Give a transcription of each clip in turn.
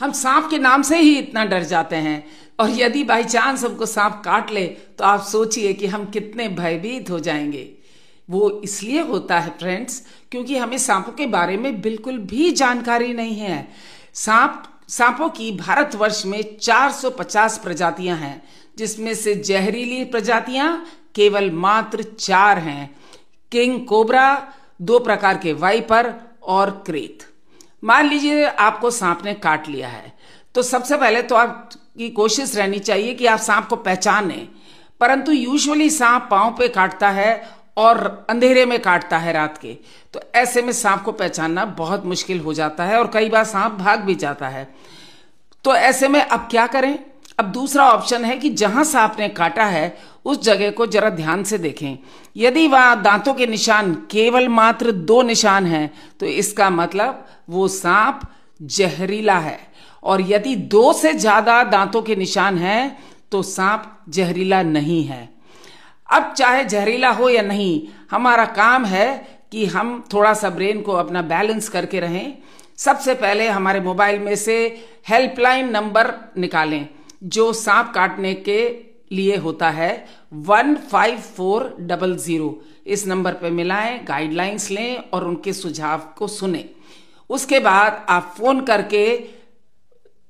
हम सांप के नाम से ही इतना डर जाते हैं, और यदि बाई चांस हमको सांप काट ले तो आप सोचिए कि हम कितने भयभीत हो जाएंगे। वो इसलिए होता है फ्रेंड्स, क्योंकि हमें सांपों के बारे में बिल्कुल भी जानकारी नहीं है। सांपों की भारतवर्ष में 450 प्रजातियां हैं, जिसमें से जहरीली प्रजातियां केवल मात्र 4 हैं। किंग कोबरा, 2 प्रकार के वाइपर और क्रेत। मान लीजिए आपको सांप ने काट लिया है, तो सबसे पहले तो आपकी कोशिश रहनी चाहिए कि आप सांप को पहचानें। परंतु यूजुअली सांप पांव पे काटता है और अंधेरे में काटता है रात के, तो ऐसे में सांप को पहचानना बहुत मुश्किल हो जाता है और कई बार सांप भाग भी जाता है। तो ऐसे में अब क्या करें? अब दूसरा ऑप्शन है कि जहां सांप ने काटा है उस जगह को जरा ध्यान से देखें। यदि वहां दांतों के निशान केवल मात्र 2 निशान हैं, तो इसका मतलब वो सांप जहरीला है, और यदि 2 से ज्यादा दांतों के निशान हैं तो सांप जहरीला नहीं है। अब चाहे जहरीला हो या नहीं, हमारा काम है कि हम थोड़ा सा ब्रेन को अपना बैलेंस करके रहें। सबसे पहले हमारे मोबाइल में से हेल्पलाइन नंबर निकालें, जो सांप काटने के लिए होता है 15400। इस नंबर पे मिलाएं, गाइडलाइंस लें और उनके सुझाव को सुने। उसके बाद आप फोन करके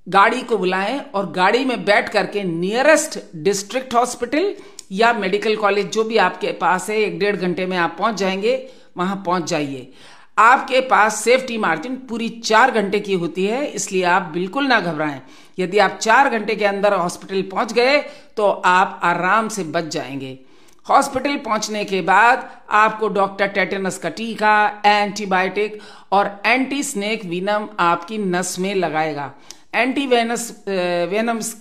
गाड़ी को बुलाएं और गाड़ी में बैठ करके नियरेस्ट डिस्ट्रिक्ट हॉस्पिटल या मेडिकल कॉलेज जो भी आपके पास है, 1-1.5 घंटे में आप पहुंच जाएंगे, वहां पहुंच जाइए। आपके पास सेफ्टी मार्जिन पूरी 4 घंटे की होती है, इसलिए आप बिल्कुल ना घबराएं। यदि आप 4 घंटे के अंदर हॉस्पिटल पहुंच गए तो आप आराम से बच जाएंगे। हॉस्पिटल पहुंचने के बाद आपको डॉक्टर टेटेनस का टीका, एंटीबायोटिक और एंटी स्नेक विनम आपकी नस में लगाएगा। एंटी वेनम्स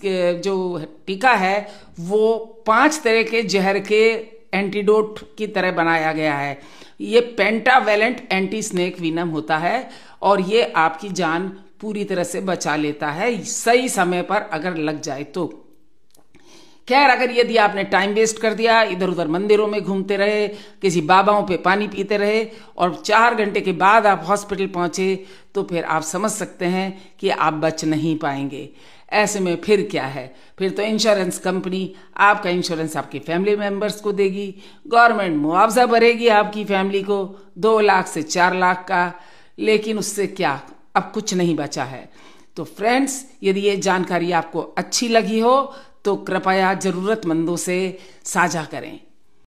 जो टीका है वो 5 तरह के जहर के एंटीडोट की तरह बनाया गया है। ये पेंटावेलेंट एंटी स्नेक विनम होता है और ये आपकी जान पूरी तरह से बचा लेता है, सही समय पर अगर लग जाए तो। खैर, अगर यदि आपने टाइम वेस्ट कर दिया, इधर उधर मंदिरों में घूमते रहे, किसी बाबाओं पे पानी पीते रहे और 4 घंटे के बाद आप हॉस्पिटल पहुंचे, तो फिर आप समझ सकते हैं कि आप बच नहीं पाएंगे। ऐसे में फिर क्या है? फिर तो इंश्योरेंस कंपनी आपका इंश्योरेंस आपके फैमिली मेंबर्स को देगी, गवर्नमेंट मुआवजा भरेगी आपकी फैमिली को 2 लाख से 4 लाख का, लेकिन उससे क्या, अब कुछ नहीं बचा है। तो फ्रेंड्स, यदि ये जानकारी आपको अच्छी लगी हो तो कृपया जरूरतमंदों से साझा करें।